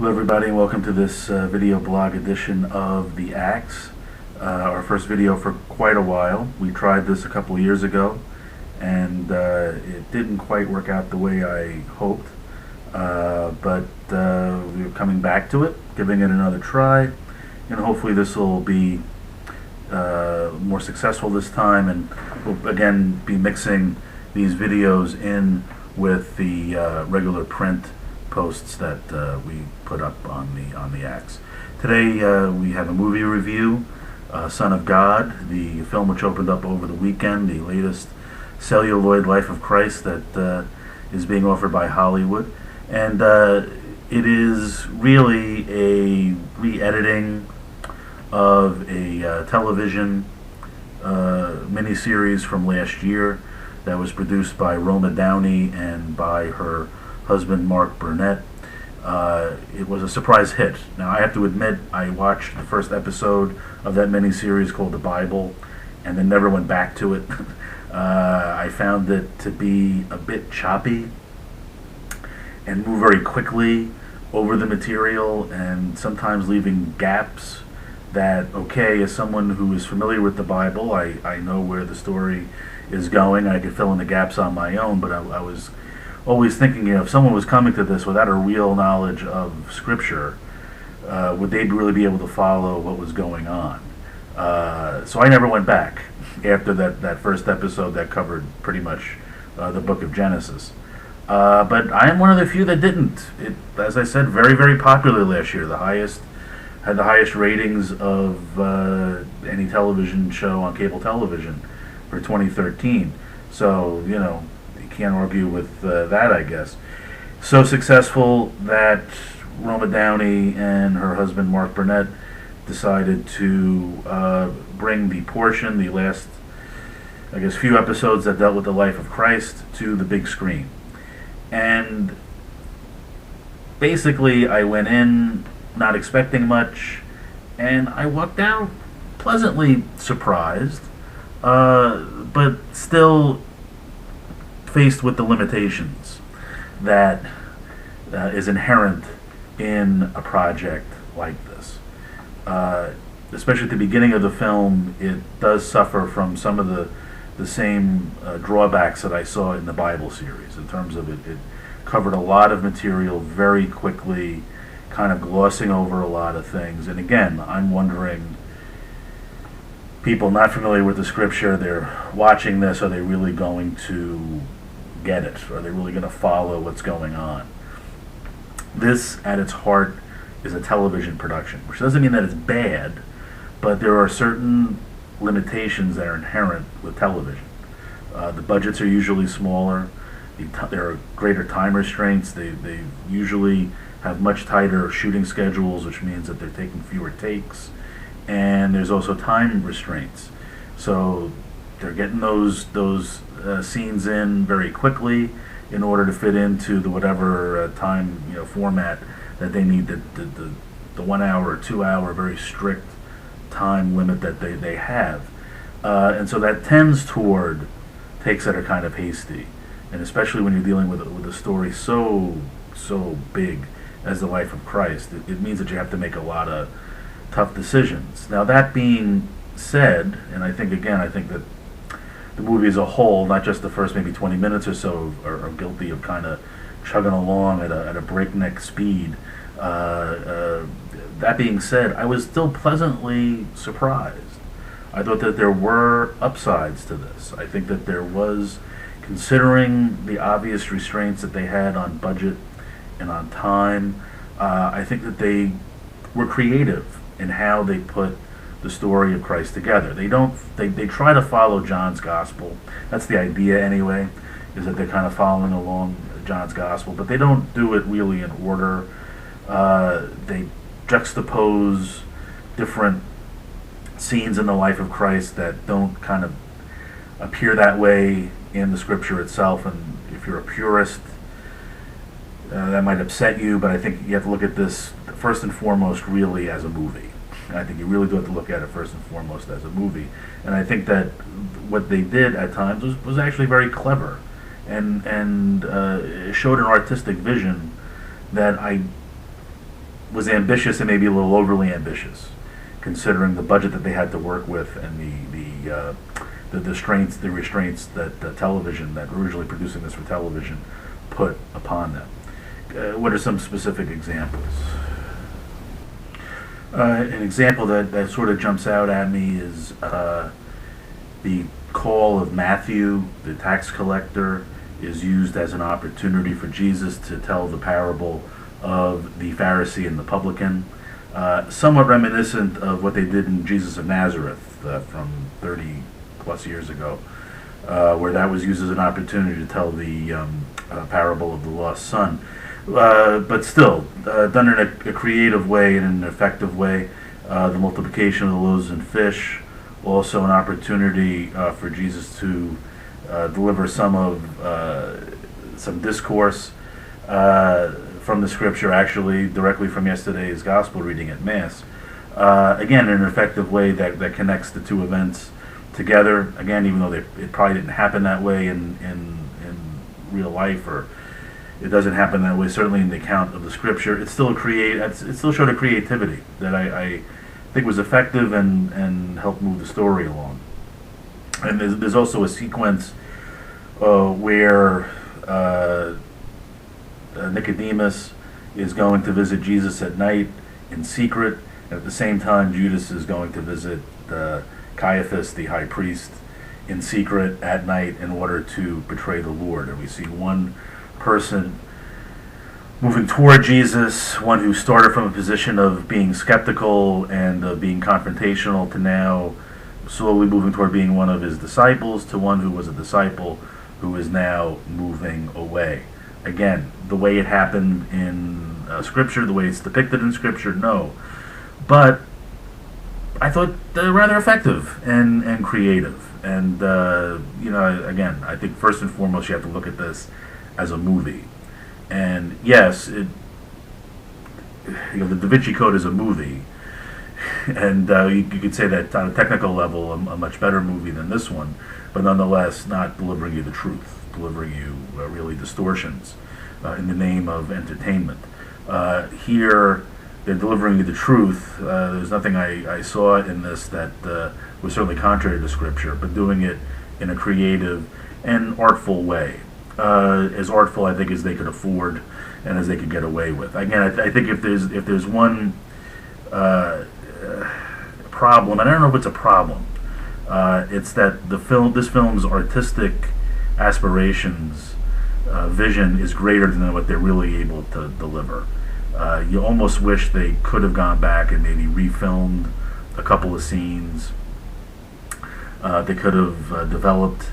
Hello everybody and welcome to this video blog edition of The Axe. Our first video for quite a while. We tried this a couple of years ago and it didn't quite work out the way I hoped, but we're coming back to it, giving it another try, and hopefully this will be more successful this time, and we'll again be mixing these videos in with the regular print posts that we put up on the Axe. Today we have a movie review, Son of God, the film which opened up over the weekend, the latest celluloid Life of Christ that is being offered by Hollywood, and it is really a re-editing of a television miniseries from last year that was produced by Roma Downey and by her husband Mark Burnett. It was a surprise hit. Now I have to admit, I watched the first episode of that miniseries called The Bible and then never went back to it. I found it to be a bit choppy and move very quickly over the material, and sometimes leaving gaps that, okay, as someone who is familiar with the Bible, I know where the story is going. I could fill in the gaps on my own, but I was always thinking, if someone was coming to this without a real knowledge of Scripture, would they really be able to follow what was going on? So I never went back after that first episode that covered pretty much the book of Genesis. But I am one of the few that didn't. It, as I said, very, very popular last year. Had the highest ratings of any television show on cable television for 2013. So, you know, can't argue with that, I guess. So successful that Roma Downey and her husband Mark Burnett decided to bring the portion, the last, I guess, few episodes that dealt with the life of Christ, to the big screen. And basically I went in not expecting much, and I walked out pleasantly surprised, but still faced with the limitations that is inherent in a project like this. Especially at the beginning of the film, it does suffer from some of the same drawbacks that I saw in the Bible series, in terms of it covered a lot of material very quickly, kind of glossing over a lot of things. And again, I'm wondering, people not familiar with the Scripture, they're watching this, are they really going to get it? Are they really going to follow what's going on? This, at its heart, is a television production, which doesn't mean that it's bad, but there are certain limitations that are inherent with television. The budgets are usually smaller. There are greater time restraints. They usually have much tighter shooting schedules, which means that they're taking fewer takes, and there's also time restraints. So they're getting those scenes in very quickly in order to fit into the whatever time format that they need, the 1 hour or 2 hour very strict time limit that they have, and so that tends toward takes that are kind of hasty, and especially when you're dealing with a story so big as the life of Christ, it means that you have to make a lot of tough decisions. Now, that being said, and I think that the movie as a whole, not just the first maybe 20 minutes or so, are guilty of kind of chugging along at a breakneck speed. That being said, I was still pleasantly surprised. I thought that there were upsides to this. I think that there was, considering the obvious restraints that they had on budget and on time, I think that they were creative in how they put the story of Christ together. They try to follow John's gospel. That's the idea anyway, is that they're kind of following along John's gospel, but they don't do it really in order. They juxtapose different scenes in the life of Christ that don't kind of appear that way in the Scripture itself, and if you're a purist, that might upset you, but I think you have to look at this first and foremost really as a movie. And I think you really do have to look at it first and foremost as a movie. And I think that what they did at times was actually very clever, and showed an artistic vision that I was ambitious and maybe a little overly ambitious, considering the budget that they had to work with and the restraints that television, that originally producing this for television, put upon them. What are some specific examples? An example that sort of jumps out at me is the call of Matthew, the tax collector, is used as an opportunity for Jesus to tell the parable of the Pharisee and the publican, somewhat reminiscent of what they did in Jesus of Nazareth from 30 plus years ago, where that was used as an opportunity to tell the parable of the lost son. But still, done in a creative way and in an effective way. The multiplication of the loaves and fish, also an opportunity for Jesus to deliver some discourse from the scripture, actually directly from yesterday's gospel reading at Mass. Again, in an effective way that connects the two events together. Again, even though it probably didn't happen that way in real life, or it doesn't happen that way, certainly in the account of the scripture, it still showed a creativity that I think was effective and helped move the story along. And there's also a sequence where Nicodemus is going to visit Jesus at night in secret, and at the same time Judas is going to visit Caiaphas, the high priest, in secret at night in order to betray the Lord. And we see one person moving toward Jesus, one who started from a position of being skeptical and being confrontational, to now slowly moving toward being one of his disciples, to one who was a disciple who is now moving away. Again, the way it happened in Scripture, the way it's depicted in Scripture, no. But I thought rather effective and creative. And, again, I think first and foremost you have to look at this as a movie. And yes, the Da Vinci Code is a movie, and you could say that on a technical level, a much better movie than this one, but nonetheless not delivering you the truth, delivering you really distortions in the name of entertainment. Here, they're delivering you the truth. There's nothing I saw in this that was certainly contrary to Scripture, but doing it in a creative and artful way. As artful, I think, as they could afford and as they could get away with. Again, I think if there's one problem, and I don't know if it's a problem, it's that this film's artistic aspirations, vision is greater than what they're really able to deliver. You almost wish they could have gone back and maybe refilmed a couple of scenes. They could have developed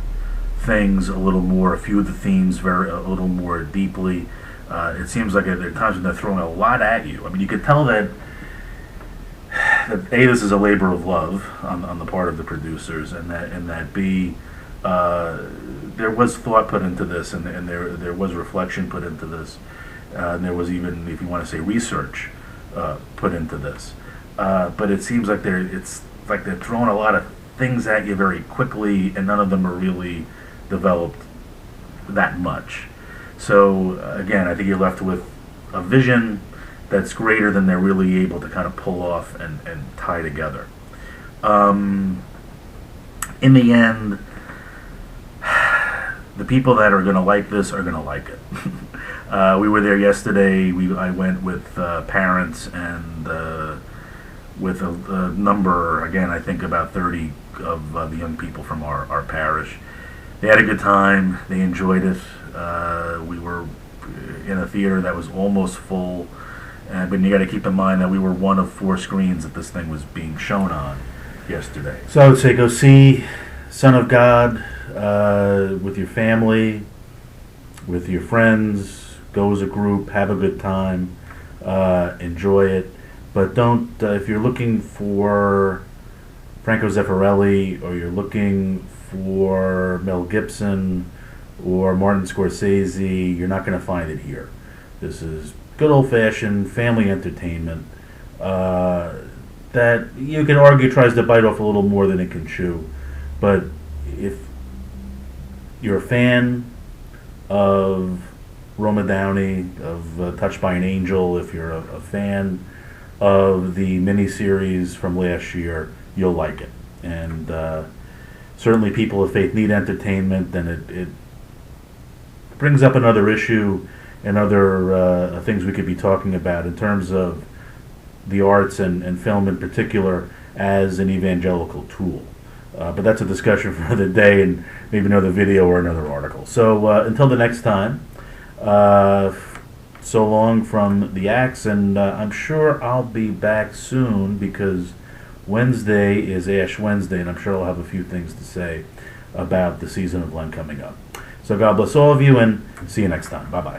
things a little more, a few of the themes a little more deeply. It seems like there are times when they're throwing a lot at you. I mean, you could tell that this is a labor of love on the part of the producers, and that B, there was thought put into this, and there was reflection put into this, and there was even, if you want to say, research put into this. But it seems like they're throwing a lot of things at you very quickly, and none of them are really developed that much. So again, I think you're left with a vision that's greater than they're really able to kind of pull off and tie together. In the end, the people that are going to like this are going to like it. We were there yesterday. I went with parents and with a number, again, I think about 30 of the young people from our parish. They had a good time. They enjoyed it. We were in a theater that was almost full, but you got to keep in mind that we were one of 4 screens that this thing was being shown on yesterday. So I would say go see Son of God with your family, with your friends. Go as a group, have a good time, enjoy it. But don't, if you're looking for Franco Zeffirelli, or you're looking for Mel Gibson or Martin Scorsese, you're not going to find it here. This is good old-fashioned family entertainment that you can argue tries to bite off a little more than it can chew. But if you're a fan of Roma Downey of Touched by an Angel. If you're a fan of the miniseries from last year, you'll like it. And certainly, people of faith need entertainment, and it brings up another issue and other things we could be talking about in terms of the arts and film in particular as an evangelical tool. But that's a discussion for another day and maybe another video or another article. So until the next time, so long from the Axe, and I'm sure I'll be back soon because Wednesday is Ash Wednesday, and I'm sure I'll have a few things to say about the season of Lent coming up. So God bless all of you, and see you next time. Bye-bye.